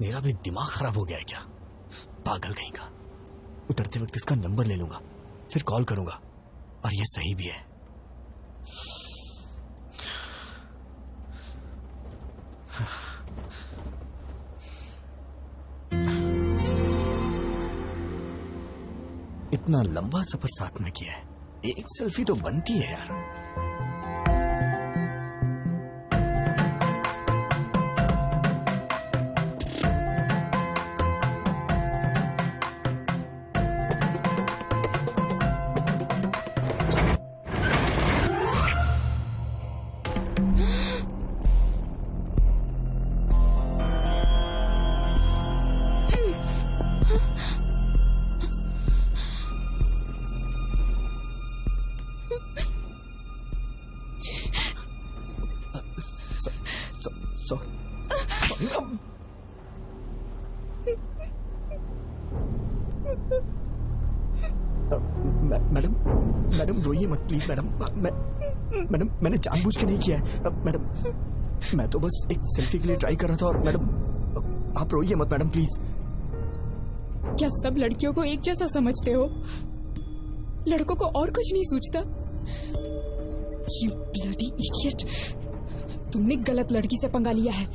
मेरा भी दिमाग खराब हो गया है क्या? पागल कहीं का। उतरते वक्त इसका नंबर ले लूंगा, फिर कॉल करूंगा। और ये सही भी है। इतना लंबा सफर साथ में किया है, एक सेल्फी तो बनती है यार। मैडम मैडम रोइए मत प्लीज मैडम। मैडम मैंने जानबूझ के नहीं किया है मैडम। मैं तो बस एक सेल्फी के लिए ट्राई कर रहा था। और मैडम आप रोइए मत मैडम प्लीज। क्या सब लड़कियों को एक जैसा समझते हो? लड़कों को और कुछ नहीं सूझता? You bloody idiot! तुमने गलत लड़की से पंगा लिया है।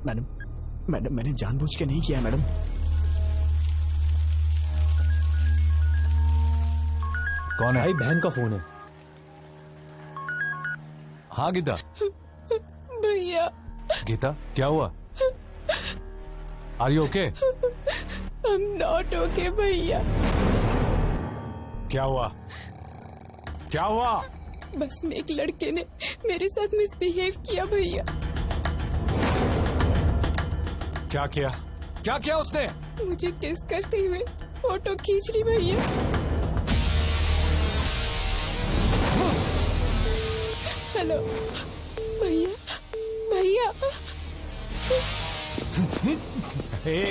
मैडम मैडम मैंने जानबूझ के नहीं किया है मैडम। कौन है? भाई बहन का फोन है। हाँ गीता। भैया। गीता क्या हुआ? Are you okay? I'm not okay भैया। क्या हुआ? क्या हुआ? बस में एक लड़के ने मेरे साथ मिसबिहेव किया भैया। क्या किया? क्या किया उसने? मुझे किस करते हुए फोटो खींच ली भैया। हेलो भैया। भैया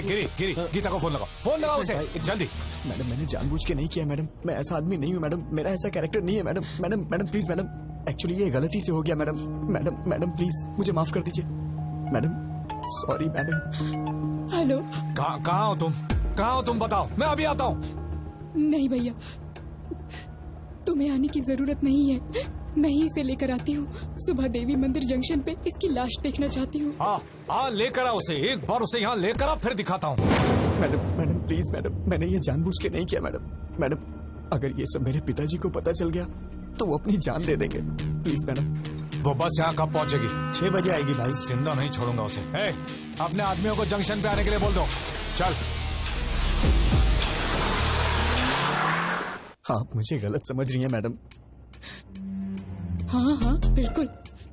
गिरी गिरी, गीता को फोन लगाओ, फोन लगाओ उसे जल्दी। मैडम मैंने जानबूझ के नहीं किया मैडम। मैं ऐसा आदमी नहीं हूँ मैडम। मेरा ऐसा कैरेक्टर नहीं है madam. Madam madam please madam, actually ये गलती से हो गया मैडम। मैडम मैडम प्लीज मुझे माफ कर दीजिए मैडम। Sorry madam. हेलो कहाँ हो तुम? कहाँ हो तुम? बताओ, मैं अभी आता हूँ। नहीं भैया, तुम्हें आने की जरूरत नहीं है। मैं ही इसे लेकर आती हूँ। सुबह देवी मंदिर जंक्शन पे इसकी लाश देखना चाहती हूँ। हाँ लेकर आ उसे, एक बार उसे यहाँ लेकर आ, फिर दिखाता हूँ। मैडम मैडम प्लीज मैडम, मैंने ये जानबूझ के नहीं किया मैडम। मैडम अगर ये सब मेरे पिताजी को पता चल गया तो वो अपनी जान दे देंगे। Please madam. वो बस यहाँ कब पहुँचेगी? 6 बजे आएगी भाई। जिंदा नहीं छोड़ूंगा उसे। अपने आदमियों को जंक्शन पे आने के लिए बोल दो। चल। आप मुझे गलत समझ रही हैं मैडम। हाँ हाँ बिल्कुल,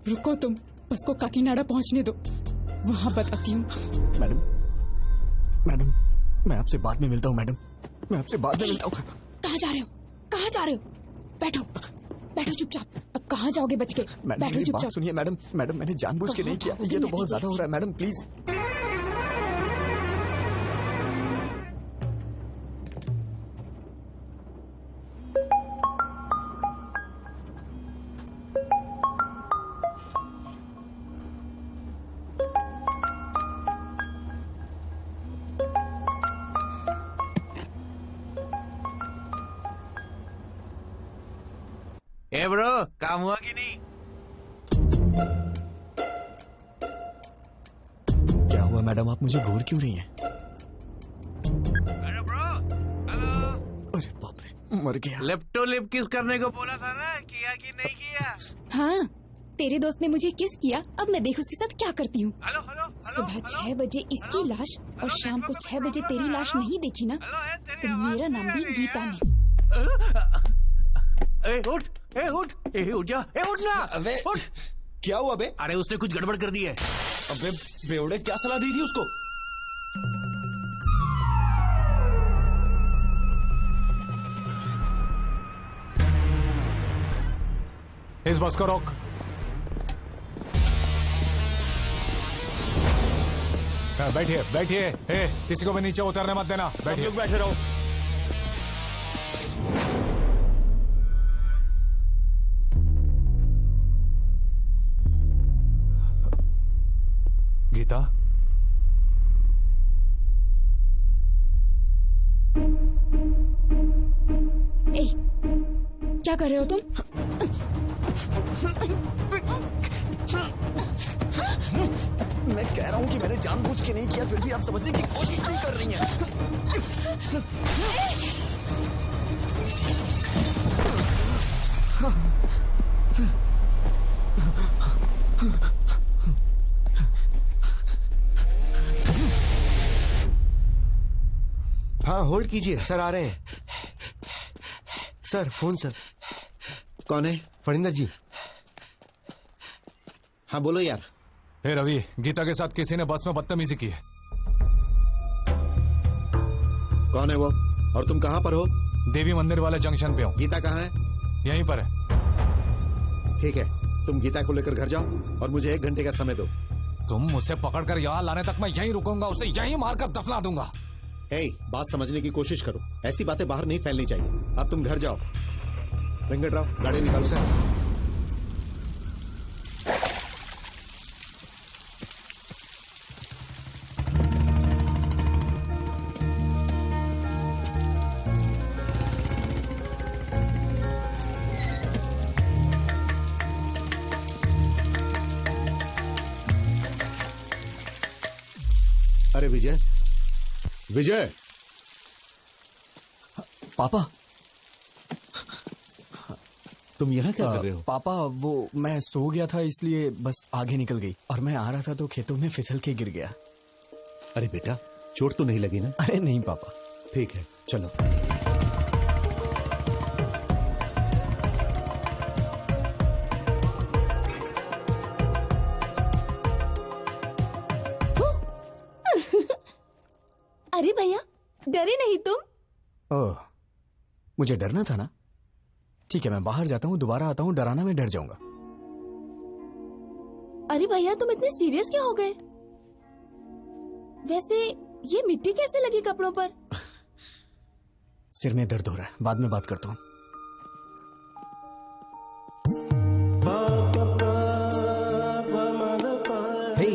रुको तुम, बस को काकीनाडा पहुँचने दो, वहाँ बताती हूँ। मैडम मैडम मैं आपसे बाद में मिलता हूँ मैडम। मैं आपसे बाद में मिलता हूँ। कहाँ जा रहे हो? कहाँ जा रहे हो? बैठो बैठो चुपचाप। अब कहाँ जाओगे बच के? बैठो चुपचाप। बात सुनिए मैडम। मैडम मैंने जानबूझ के नहीं किया। ये तो बहुत ज्यादा हो रहा है मैडम प्लीज। ब्रो काम हुआ कि नहीं? क्या हुआ मैडम, आप मुझे घूर क्यों रही हैं? अरे ब्रो, हेलो। अरे बाप रे, मर गया। लिप टू लिप किस करने को बोला था ना, किया कि नहीं किया? हाँ, तेरे दोस्त ने मुझे किस किया, अब मैं देख उसके साथ क्या करती हूँ। Hello hello. सुबह 6 बजे इसकी लाश और शाम को 6 बजे तेरी लाश नहीं देखी ना, तो मेरा नाम भी गीता नहीं। उठ जा, उठ ना। अबे उठ। क्या हुआ बे? अरे उसने कुछ गड़बड़ कर दी है। अबे बेवड़े, क्या सलाह दी थी उसको? इस बस को रोक। बैठिए बैठिए, किसी को भी नीचे उतरने मत देना। बैठिए। बैठे रहो। गीता क्या कर रहे हो तुम? मैं कह रहा हूँ कि मैंने जानबूझ के नहीं किया, फिर भी आप समझने की कोशिश नहीं कर रही हैं। हाँ होल्ड कीजिए, सर आ रहे हैं। Sir phone sir. कौन है? फरिंदर जी। हाँ बोलो यार। हे रवि, गीता के साथ किसी ने बस में बदतमीजी की है। कौन है वो और तुम कहाँ पर हो? देवी मंदिर वाले जंक्शन पे हूँ। गीता कहाँ है? यहीं पर है। ठीक है, तुम गीता को लेकर घर जाओ और मुझे 1 घंटे का समय दो। तुम मुझसे पकड़कर यहाँ लाने तक मैं यहीं रुकूंगा, उसे यहीं मारकर दफना दूंगा। हे, बात समझने की कोशिश करो, ऐसी बातें बाहर नहीं फैलनी चाहिए। अब तुम घर जाओ। वेंकटराव, गाड़ी निकालो। सर अरे विजय, विजय। पापा, तुम यहाँ क्या कर रहे हो? पापा वो मैं सो गया था इसलिए बस आगे निकल गई और मैं आ रहा था तो खेतों में फिसल के गिर गया। अरे बेटा, चोट तो नहीं लगी ना? अरे नहीं पापा। ठीक है, चलो। अरे भैया, डरे नहीं तुम? ओह, मुझे डरना था ना। ठीक है, मैं बाहर जाता हूँ, दोबारा आता हूँ, डराना मैं डर जाऊंगा। अरे भैया, तुम इतने सीरियस क्यों हो गए? वैसे ये मिट्टी कैसे लगी कपड़ों पर? सिर में दर्द हो रहा है, बाद में बात करता हूँ। हे,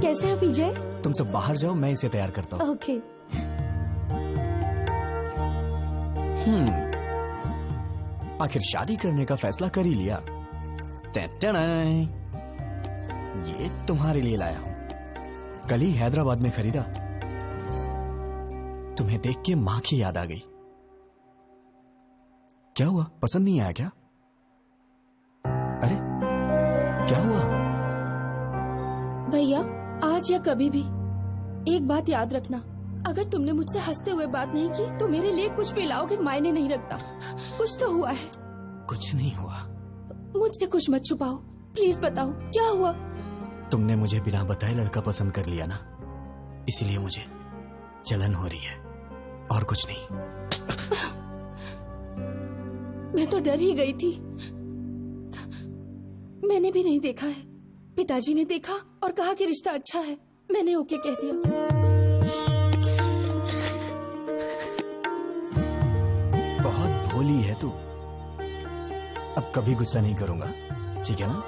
कैसे हो विजय? तुम सब बाहर जाओ, मैं इसे तैयार करता हूँ। ओके। आखिर शादी करने का फैसला कर ही लिया। टैटनाय, ये तुम्हारे लिए लाया हूं। कल ही हैदराबाद में खरीदा। तुम्हें देख के मां की याद आ गई। क्या हुआ, पसंद नहीं आया क्या? अरे क्या हुआ? भैया, आज या कभी भी एक बात याद रखना, अगर तुमने मुझसे हंसते हुए बात नहीं की तो मेरे लिए कुछ भी लाओगे मायने नहीं रखता। कुछ तो हुआ है। कुछ नहीं हुआ। मुझसे कुछ मत छुपाओ, प्लीज बताओ क्या हुआ। तुमने मुझे बिना बताए लड़का पसंद कर लिया ना, इसीलिए मुझे जलन हो रही है और कुछ नहीं। मैं तो डर ही गई थी। मैंने भी नहीं देखा है, पिताजी ने देखा और कहा कि रिश्ता अच्छा है। मैंने ओके कह दिया। बहुत भोली है तू। अब कभी गुस्सा नहीं करूंगा, ठीक है ना?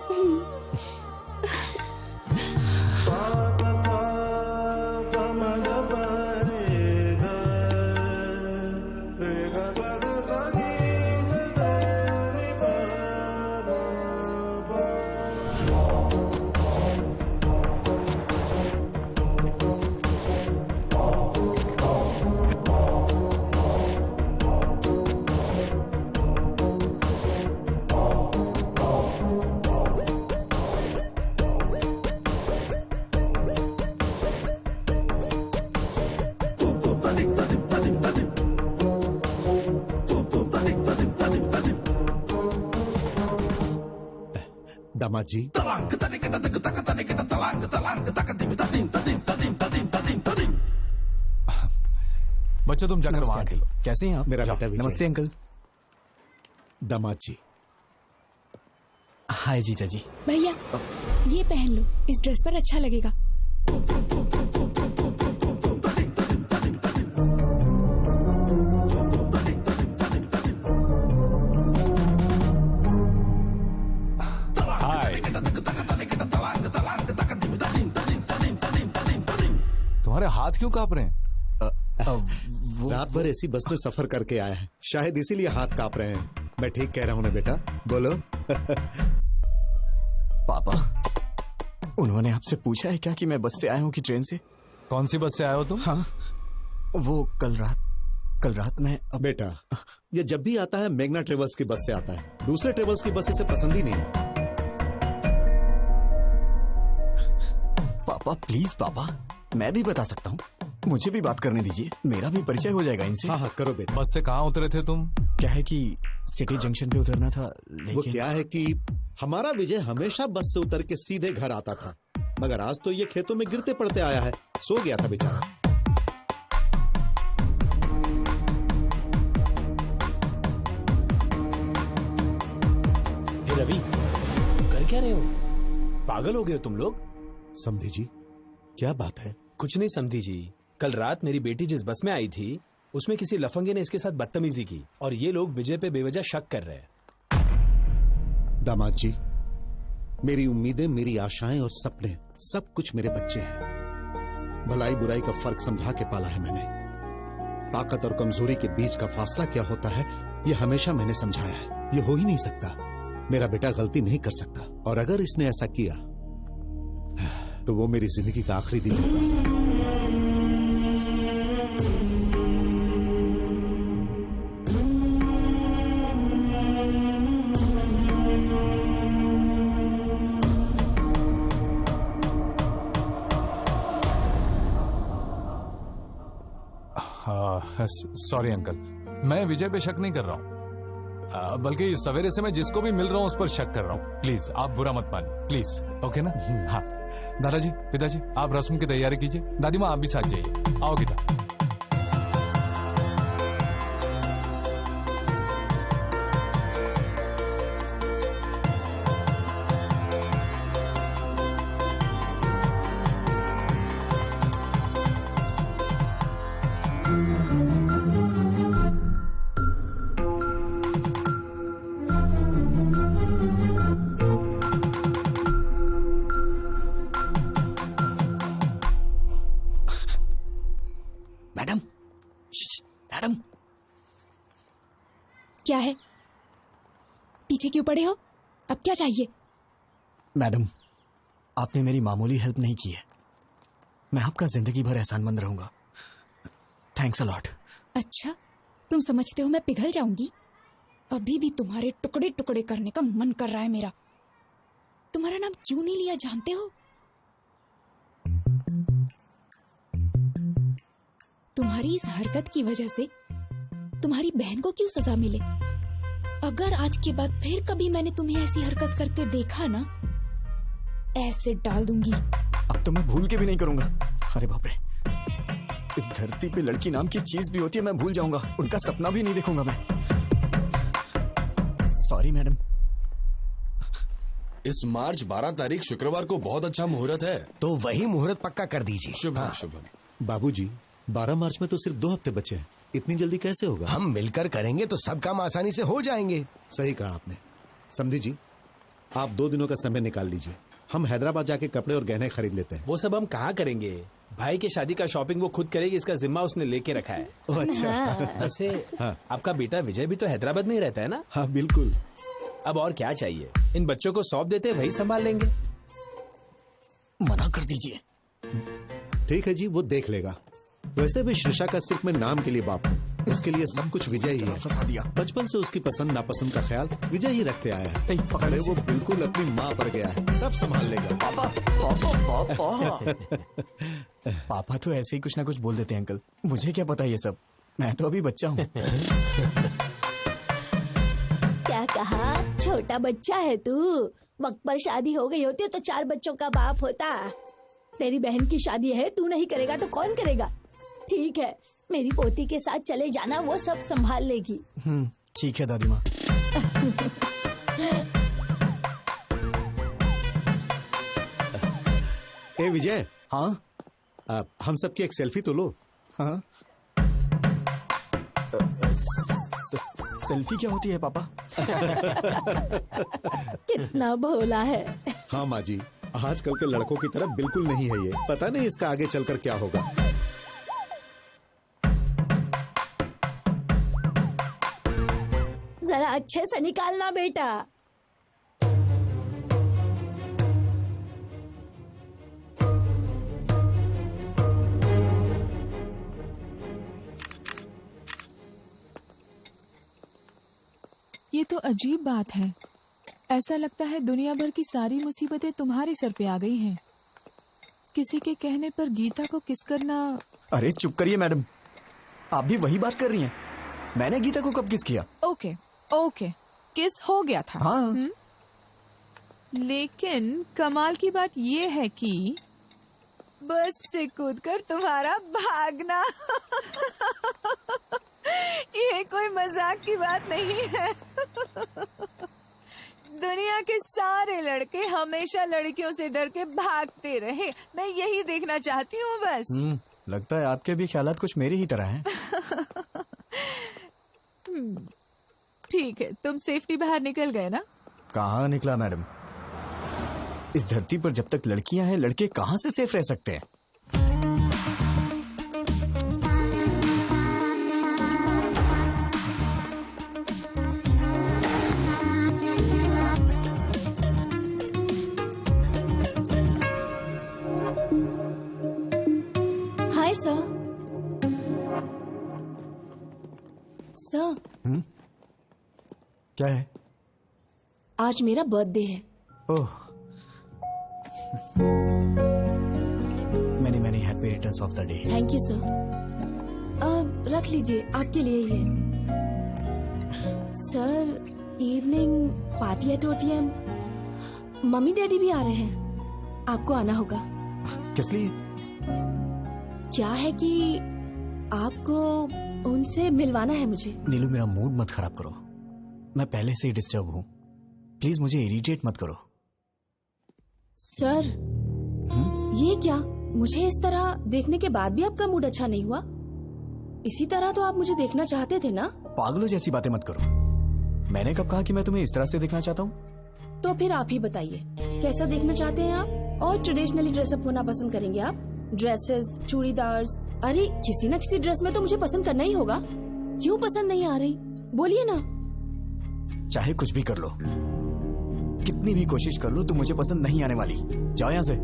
दामाद जी, बच्चों तुम जाकर वहां खेलो। कैसे हैं आप? मेरा बेटा विजय। नमस्ते अंकल। दामाद जी। हाय जीजा जी। भैया, ये पहन लो, इस ड्रेस पर अच्छा लगेगा। हाय। तुम्हारे हाथ क्यों कांप रहे हैं? वो रात भर ऐसी बस में सफर करके आया है, शायद इसीलिए हाथ कांप रहे हैं। मैं ठीक कह रहा हूं ना बेटा? बोलो। पापा, उन्होंने आपसे पूछा है क्या कि मैं बस से आया हूँ कि ट्रेन से? कौन सी बस से आए हो तुम? हाँ, वो कल रात मैं बेटा, ये जब भी आता है मेघना ट्रेवल्स की बस से आता है, दूसरे ट्रेवल्स की बस इसे पसंद ही नहीं है। पापा प्लीज पापा, मैं भी बता सकता हूँ, मुझे भी बात करने दीजिए, मेरा भी परिचय हो जाएगा इनसे। हाँ हाँ करो बेटा। बस से कहाँ उतरे थे तुम? क्या है कि सिटी जंक्शन पे उतरना था, वो लेकिन क्या है कि हमारा विजय हमेशा बस से उतर के सीधे घर आता था, मगर आज तो ये खेतों में गिरते पड़ते आया है, सो गया था बेचारा। हे रवि, कर क्या रहे हो? पागल हो गए हो तुम लोग? समधी जी, क्या बात है? कुछ नहीं समधी जी, कल रात मेरी बेटी जिस बस में आई थी उसमें किसी लफंगे ने इसके साथ बदतमीजी की और ये लोग विजय पे बेवजह शक कर रहे हैं। दामाद जी, मेरी उम्मीदें, मेरी आशाएं और सपने सब कुछ मेरे बच्चे हैं। भलाई बुराई का फर्क समझा के पाला है मैंने। ताकत और कमजोरी के बीच का फासला क्या होता है ये हमेशा मैंने समझाया है। ये हो ही नहीं सकता, मेरा बेटा गलती नहीं कर सकता, और अगर इसने ऐसा किया तो वो मेरी जिंदगी का आखिरी दिन होगा। सॉरी अंकल, मैं विजय पे शक नहीं कर रहा हूँ, बल्कि सवेरे से मैं जिसको भी मिल रहा हूँ उस पर शक कर रहा हूँ। प्लीज आप बुरा मत मानिए, प्लीज। ओके ना? हाँ दादाजी, पिताजी, आप रस्म की तैयारी कीजिए। दादी माँ आप भी साथ जाइए। आओ गीता। मैडम, क्या है? पीछे क्यों पड़े हो? अब क्या चाहिए? मैडम, आपने मेरी मामूली हेल्प नहीं की है, मैं आपका जिंदगी भर एहसानमंद रहूंगा। Thanks a lot. अच्छा, तुम समझते हो मैं पिघल जाऊंगी? अभी भी तुम्हारे टुकड़े टुकड़े करने का मन कर रहा है मेरा। तुम्हारा नाम क्यों नहीं लिया जानते हो? तुम्हारी इस हरकत की वजह से तुम्हारी बहन को क्यों सजा मिले? अगर आज के बाद फिर कभी मैंने तुम्हें ऐसी हरकत करते देखा ना, ऐसे डाल दूंगी। अब तो मैं भूल के भी नहीं करूंगा। अरे बाप रे, इस धरती पे लड़की नाम की चीज भी होती है, मैं भूल जाऊंगा, उनका सपना भी नहीं देखूंगा मैं। Sorry madam. इस मार्च 12 तारीख शुक्रवार को बहुत अच्छा मुहूर्त है, तो वही मुहूर्त पक्का कर दीजिए। शुभ शुभ। बाबूजी, 12 मार्च में तो सिर्फ 2 हफ्ते बचे हैं, इतनी जल्दी कैसे होगा? हम मिलकर करेंगे तो सब काम आसानी से हो जाएंगे। सही कहा आपने। समधी जी, आप 2 दिनों का समय निकाल लीजिए, हम हैदराबाद जाके कपड़े और गहने खरीद लेते हैं। वो सब हम कहाँ करेंगे? भाई की शादी का शॉपिंग वो खुद करेगी, इसका जिम्मा उसने लेके रखा है। ओह अच्छा। वैसे हाँ। आपका बेटा विजय भी तो हैदराबाद में ही रहता है ना? हाँ बिल्कुल। अब और क्या चाहिए? इन बच्चों को सौंप देते, वही संभाल लेंगे। मना कर दीजिए। ठीक है जी, वो देख लेगा। वैसे भी श्रिशा का सिर्फ मैं नाम के लिए बाप हूँ, उसके लिए सब कुछ विजय ही है। फंसा दिया। बचपन से उसकी पसंद नापसंद का ख्याल विजय ही रखते आया है। नहीं, पकड़ अरे इसे। वो बिल्कुल अपनी माँ पर गया है, सब संभाल लेगा। पापा पापा पापा पापा तो ऐसे ही कुछ ना कुछ बोल देते हैं अंकल, मुझे क्या पता ये सब, मैं तो अभी बच्चा हूँ। क्या कहा? छोटा बच्चा है तू? वक्त पर शादी हो गई होती तो 4 बच्चों का बाप होता। तेरी बहन की शादी है, तू नहीं करेगा तो कौन करेगा? ठीक है, मेरी पोती के साथ चले जाना, वो सब संभाल लेगी। ठीक है दादी माँ। ए विजय। हाँ हम सबकी एक सेल्फी तो लो। हाँ। सेल्फी क्या होती है पापा? कितना भोला है। हाँ माँ जी, आजकल के लड़कों की तरह बिल्कुल नहीं है ये, पता नहीं इसका आगे चलकर क्या होगा। जरा अच्छे से निकालना बेटा। ये तो अजीब बात है। ऐसा लगता है दुनिया भर की सारी मुसीबतें तुम्हारे सर पे आ गई हैं। किसी के कहने पर गीता को किस करना। अरे चुप करिए मैडम, आप भी वही बात कर रही हैं। मैंने गीता को कब किस किया? ओके ओके, किस हो गया था। हाँ। लेकिन कमाल की बात ये है कि बस से कूदकर तुम्हारा भागना ये कोई मजाक की बात नहीं है। दुनिया के सारे लड़के हमेशा लड़कियों से डर के भागते रहे। मैं यही देखना चाहती हूँ बस। लगता है आपके भी ख्यालात कुछ मेरी ही तरह हैं। ठीक है, तुम सेफ्टी बाहर निकल गए ना? कहाँ निकला मैडम? इस धरती पर जब तक लड़कियां हैं, लड़के कहाँ से सेफ रह सकते हैं? Hi sir. सर, क्या है? आज मेरा बर्थडे है। Oh, many happy returns of the day. Thank you sir. रख लीजिए, आपके लिए ये। Sir, evening party at OTM। Mummy daddy भी आ रहे हैं, आपको आना होगा। किस लिए? क्या है कि आपको उनसे मिलवाना है मुझे। नीलू, मेरा मूड मत खराब करो। मैं पहले से ही डिस्टर्ब हूँ। प्लीज मुझे इरिटेट मत करो। सर, ये क्या? मुझे इस तरह देखने के बाद भी आपका मूड अच्छा नहीं हुआ? इसी तरह तो आप मुझे देखना चाहते थे ना? पागलों जैसी बातें मत करो। मैंने कब कहा कि मैं तुम्हें इस तरह से देखना चाहता हूँ? तो फिर आप ही बताइए, कैसा देखना चाहते हैं आप? और ट्रेडिशनली ड्रेसअप होना पसंद करेंगे आप? ड्रेसेस, चूड़ीदार्स, अरे किसी न किसी ड्रेस में तो मुझे पसंद करना ही होगा। क्यों पसंद नहीं आ रही? बोलिए ना। चाहे कुछ भी कर लो, कितनी भी कोशिश कर लो, तुम मुझे पसंद नहीं आने वाली। जाओ यहाँ से।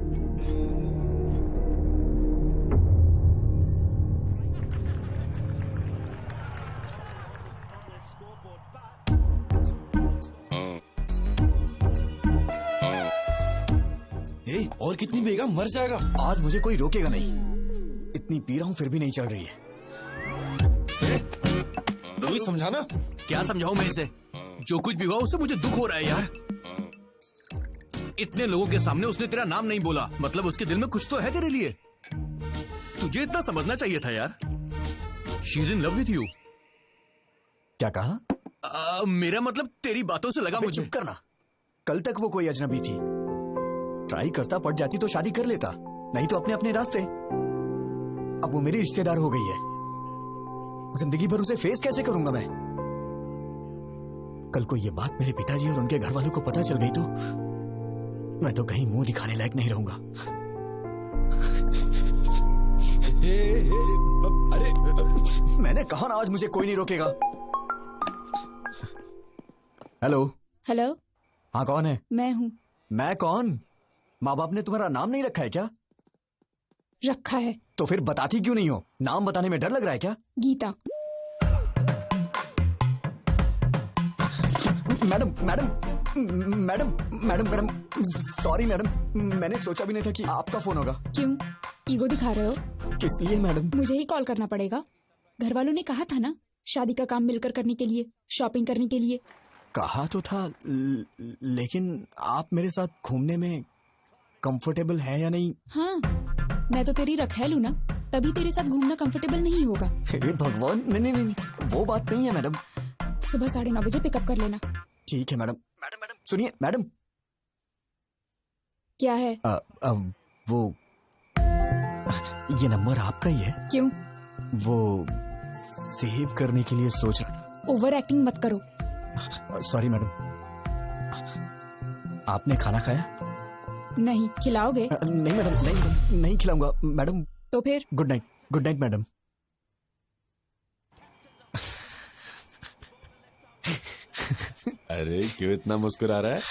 और कितनी पिएगा? मर जाएगा। आज मुझे कोई रोकेगा नहीं। इतनी पी रहा हूँ फिर भी नहीं चल रही है। रोहित, समझाना। क्या समझाऊं मैं इसे? जो कुछ भी हुआ उससे मुझे दुख हो रहा है यार। इतने लोगों के सामने उसने तेरा नाम नहीं बोला, मतलब उसके दिल में कुछ तो है तेरे लिए। तुझे इतना समझना चाहिए था यार। She is in love with you. क्या कहा? मेरा मतलब तेरी बातों से लगा मुझे। चुप करना। कल तक वो कोई अजनबी थी। ट्राई करता, पड़ जाती तो शादी कर लेता, नहीं तो अपने अपने रास्ते। अब वो मेरी रिश्तेदार हो गई है। जिंदगी भर उसे फेस कैसे करूंगा मैं? कल को ये बात मेरे पिताजी और उनके घर वालों को पता चल गई तो मैं तो कहीं मुंह दिखाने लायक नहीं रहूंगा। अरे मैंने कहा ना, आज मुझे कोई नहीं रोकेगा। हेलो। हेलो। हाँ, कौन है? मैं हूँ। मैं कौन? माँ बाप ने तुम्हारा नाम नहीं रखा है क्या? रखा है। तो फिर बताती क्यों नहीं हो? नाम बताने में डर लग रहा है क्या? Geeta. Madam madam madam madam madam sorry madam, मैंने सोचा भी नहीं था कि आपका फोन होगा। क्यों ईगो दिखा रहे हो? किस लिए मैडम? मुझे ही कॉल करना पड़ेगा। घर वालों ने कहा था ना, शादी का काम मिलकर करने के लिए, शॉपिंग करने के लिए। कहा तो था, लेकिन आप मेरे साथ घूमने में कंफर्टेबल है या नहीं? हाँ, मैं तो तेरी रखैल हूँ ना, तभी तेरे साथ घूमना कंफर्टेबल नहीं होगा। हे भगवान, नहीं नहीं नहीं, वो बात नहीं है मैडम। सुबह 9:30 बजे पिकअप कर लेना। ठीक है मैडम। मैडम मैडम सुनिए मैडम। क्या है? वो ये नंबर आपका ही है? क्यों? वो सेव करने के लिए सोच। ओवर एक्टिंग मत करो। Sorry madam. आपने खाना खाया? नहीं। खिलाओगे? नहीं मैडम, नहीं नहीं खिलाऊंगा मैडम। तो फिर? Good night madam. अरे क्यों इतना मुस्कुरा रहा है?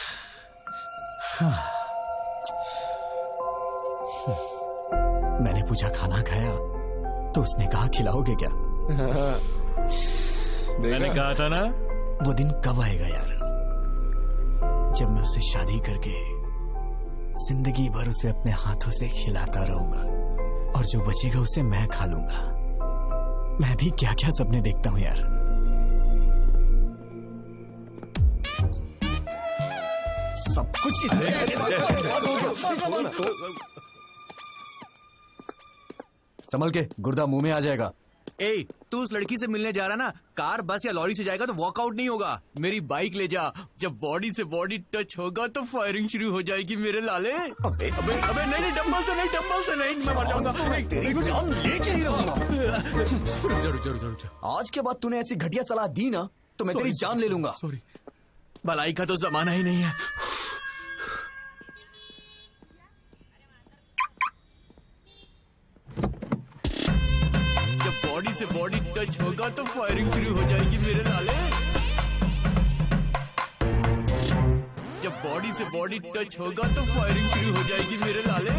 मैंने पूछा खाना खाया तो उसने कहा खिलाओगे क्या? मैंने कहा था ना। वो दिन कब आएगा यार, जब मैं उससे शादी करके जिंदगी भर उसे अपने हाथों से खिलाता रहूंगा और जो बचेगा उसे मैं खा लूंगा। मैं भी क्या क्या सपने देखता हूं यार। सब कुछ संभल के, गुर्दा मुंह में आ जाएगा। ए, तू उस लड़की से मिलने जा रहा ना, कार बस या लॉरी से जाएगा तो वॉकआउट नहीं होगा। मेरी बाइक ले जा, जब बॉडी से बॉडी टच होगा तो फायरिंग शुरू हो जाएगी मेरे लाले। अबे अबे अबे नहीं, डंबल से नहीं, मैं मर जाऊंगा। तेरी जान लेके ही रहूंगा। जरूर। आज के बाद तूने ऐसी घटिया सलाह दी ना तो मैं तेरी जान ले लूंगा। सॉरी, भलाई का तो जमाना ही नहीं है। जब बॉडी से बॉडी टच होगा तो फायरिंग शुरू हो जाएगी मेरे लाले। जब बॉडी से बॉडी टच होगा तो फायरिंग शुरू हो जाएगी मेरे लाले।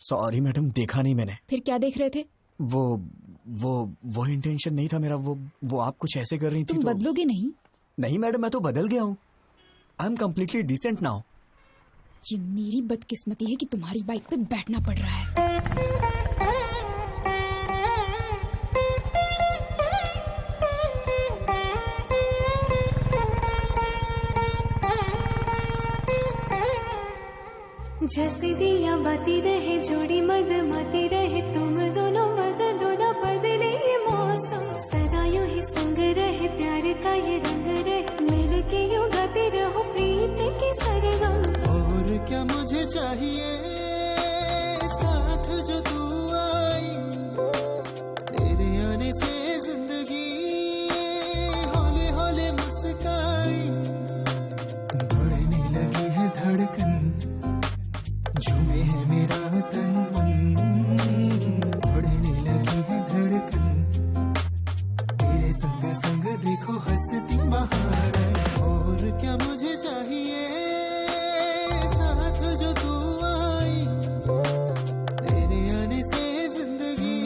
सॉरी मैडम, देखा नहीं मैंने। फिर क्या देख रहे थे? वो इंटेंशन नहीं था मेरा। वो आप कुछ ऐसे कर रही थी। तुम बदलोगे नहीं? नहीं मैडम, मैं तो बदल गया हूँ। I am completely decent now. ये मेरी बदकिस्मती है कि तुम्हारी बाइक पे बैठना पड़ रहा है। जैसे दिया बाती रहे जोड़ी मद माती रहे, तुम दोनों बदलो ना बदले ये मौसम। सदा यूं ही संग रहे, प्यार का ये रंग रहे, मिल के यूं गाते रहो प्रीत की सरगम। और क्या मुझे चाहिए, साथ जो तू आई, तेरे आने से जिंदगी हौले हौले मुस्काई। बढ़ने लगी है धड़कन, झूमे है मेरा तन, बढ़ने लगी है धड़कन, तेरे संग संग देखो हंसती बहार। और क्या मुझे चाहिए, साथ जो तू आई, तेरे आने से जिंदगी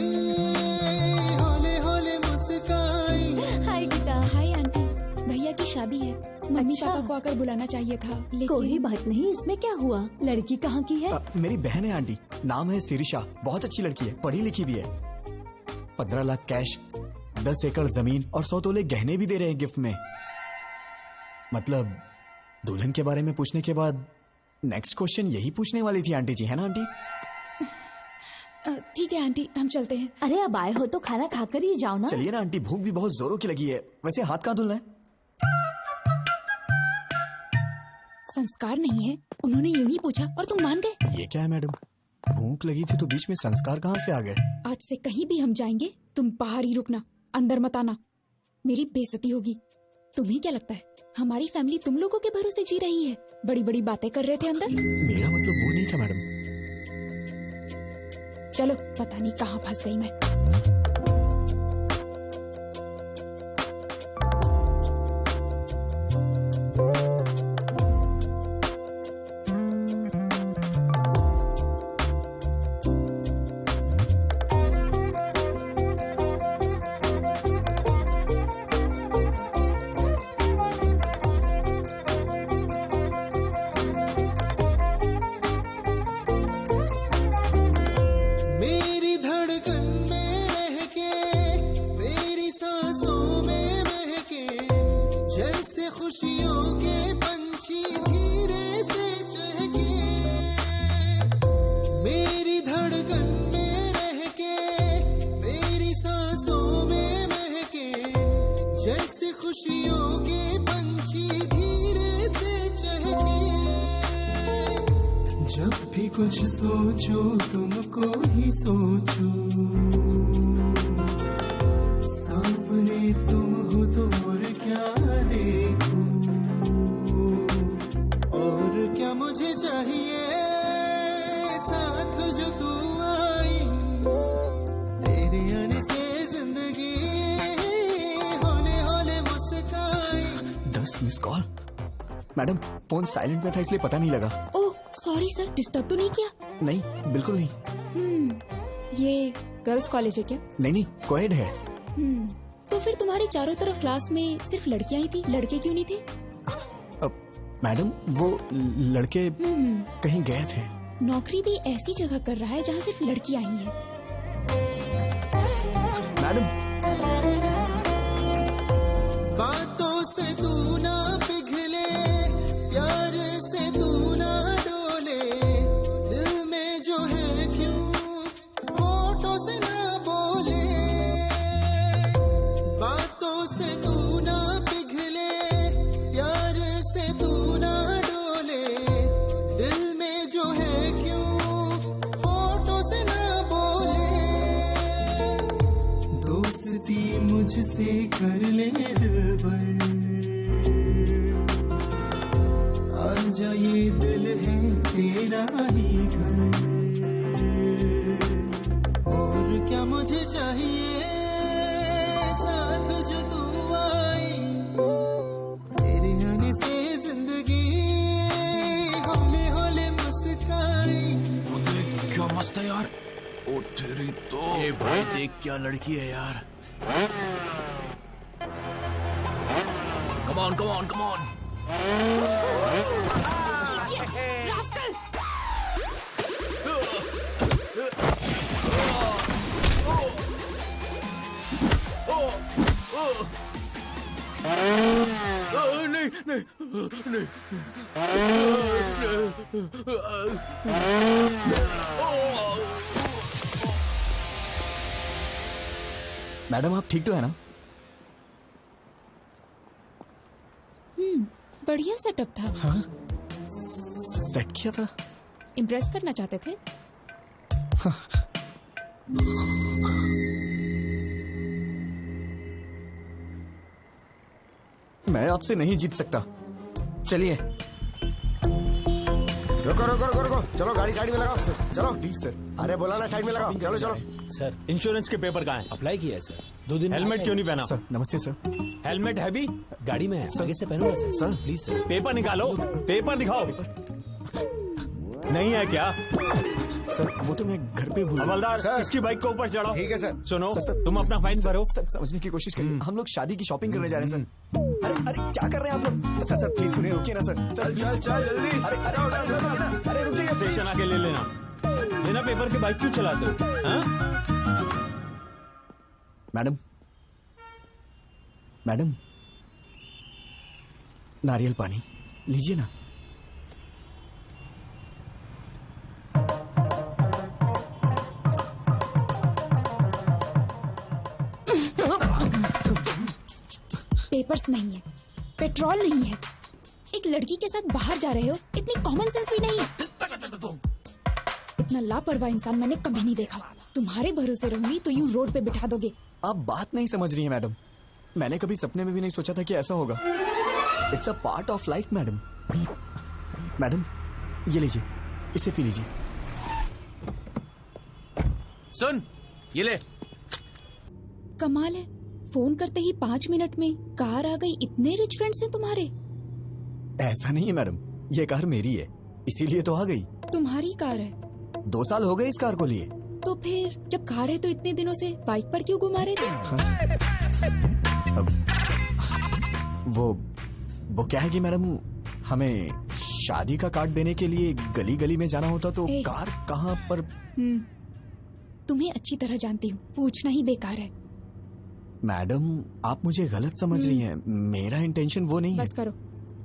हौले हौले मुस्काई। हाय गीता। हाय आंटी, भैया की शादी है, मम्मी अच्छा। पापा को आकर बुलाना चाहिए था लेकिन कोई बात नहीं, इसमें क्या हुआ? लड़की कहाँ की है? मेरी बहन है आंटी, नाम है सिरिशा। बहुत अच्छी लड़की है, पढ़ी लिखी भी है। 15 लाख कैश, 10 एकड़ जमीन और 100 तोले गहने भी दे रहे हैं गिफ्ट में। मतलब दुल्हन के बारे में पूछने के बाद नेक्स्ट क्वेश्चन यही पूछने वाली थी आंटी जी, है ना आंटी? ठीक है आंटी, हम चलते हैं। अरे अब आए हो तो खाना खाकर ही जाओ ना। चलिए ना आंटी, भूख भी बहुत जोरों की लगी है। वैसे हाथ कहाँ धुलना है? संस्कार नहीं है, उन्होंने यूं ही पूछा और तुम मान गए। ये क्या है मैडम, भूख लगी थी तो बीच में संस्कार कहाँ से आ गए? आज से कहीं भी हम जाएंगे तुम बाहर ही रुकना, अंदर मत आना, मेरी बेइज्जती होगी। तुम्हें क्या लगता है हमारी फैमिली तुम लोगों के भरोसे जी रही है? बड़ी बड़ी बातें कर रहे थे अंदर। मेरा मतलब वो नहीं था मैडम। चलो, पता नहीं कहाँ फंस गई मैं। भी कुछ सोचो तुमको ही सोचो, सामने तुम हो तो और क्या देखो, और क्या मुझे चाहिए साथ जो तू आई, तेरे आने से जिंदगी होले होले मुस्काई। 10 miss call. Madam phone silent में था इसलिए पता नहीं लगा। ओह सॉरी सर, डिस्टर्ब तो नहीं किया? नहीं बिल्कुल नहीं। ये गर्ल्स कॉलेज है क्या? नहीं कोएड है। तो फिर तुम्हारे चारों तरफ क्लास में सिर्फ लड़कियां ही थी, लड़के क्यों नहीं थे? मैडम वो लड़के कहीं गए थे। नौकरी भी ऐसी जगह कर रहा है जहाँ सिर्फ लड़कियां ही हैं। मैडम बातों से तू ना पिघले, प्यार से तू ना डोले, दिल में जो है क्यों होठों से ना बोले, बातों से तू ना पिघले, प्यार से तू ना डोले, दिल में जो है क्यों होठों से ना बोले, दोस्ती मुझसे कर ले दिलबर, आजा ये दिल है तेरा ही घर, और क्या मुझे चाहिए साथ जो तू आई, तेरे आने से जिंदगी होले होले मुस्काई। क्या मस्त है यार। ओ तेरी तो। ए भाई देख क्या लड़की है यार। Come on, come on, come on. Rascal! नहीं नहीं नहीं। मैडम आप ठीक तो है ना? बढ़िया सेटअप था। हाँ सेट किया था। इम्प्रेस करना चाहते थे? मैं आपसे नहीं जीत सकता। चलिए। रुको रुको रुको रुको, चलो गाड़ी साइड में लगाओ। चलो प्लीज सर। अरे बोला ना साइड में लगाओ। चलो चलो। सर इंश्योरेंस के पेपर कहाँ है? अप्लाई किया है सर। 2 दिन। हेलमेट क्यों नहीं पहना? सर नमस्ते सर। हेलमेट है भी गाड़ी में है, आगे से पहनो ना sir. Sir please sir. Paper निकालो, पेपर दिखाओ। नहीं है क्या? सर वो तो मैं घर पे भूल। हवलदार इसकी बाइक को ऊपर चढ़ाओ। ठीक है सर। सुनो सर, तुम अपना फाइन भरो। सर समझने की कोशिश करिए, हम लोग शादी की शॉपिंग करने जा रहे हैं सर। अरे अरे क्या कर रहे हैं आप लोग? सर सर प्लीज उन्हें रोकिए ना सर। सर चल चल जल्दी। अरे अरे अरे रुक जाइए। स्टेशन आके ले लेना। बिना पेपर के बाइक क्यों चलाते हो? हाँ? मैडम मैडम नारियल पानी लीजिए ना। पेपर्स नहीं है, पेट्रोल नहीं है, एक लड़की के साथ बाहर जा रहे हो, इतनी कॉमन सेंस भी नहीं है। इतना लापरवाह इंसान मैंने कभी नहीं देखा। तुम्हारे भरोसे रहूंगी तो यूं रोड पे बिठा दोगे। आप बात नहीं समझ रही हैं मैडम। मैंने कभी सपने में भी नहीं सोचा था कि ऐसा होगा। It's a part of life madam. Madam ये लीजिए, इसे पी लीजिए। सुन ये ले। कमाल है, फोन करते ही 5 मिनट में कार आ गई। इतने रिच फ्रेंड्स हैं तुम्हारे? ऐसा नहीं है मैडम, ये कार मेरी है इसीलिए तो आ गई। तुम्हारी कार है? 2 साल हो गए इस कार को लिए। तो फिर जब कार है तो इतने दिनों से बाइक पर क्यों घुमा रहे थे? वो क्या है कि मैडम हमें शादी का कार्ड देने के लिए गली गली में जाना होता तो कार कहाँ पर। तुम्हें अच्छी तरह जानती हूँ, पूछना ही बेकार है। मैडम आप मुझे गलत समझ रही हैं, मेरा इंटेंशन वो नहीं है। बस करो,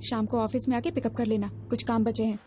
शाम को ऑफिस में आके पिकअप कर लेना, कुछ काम बचे हैं।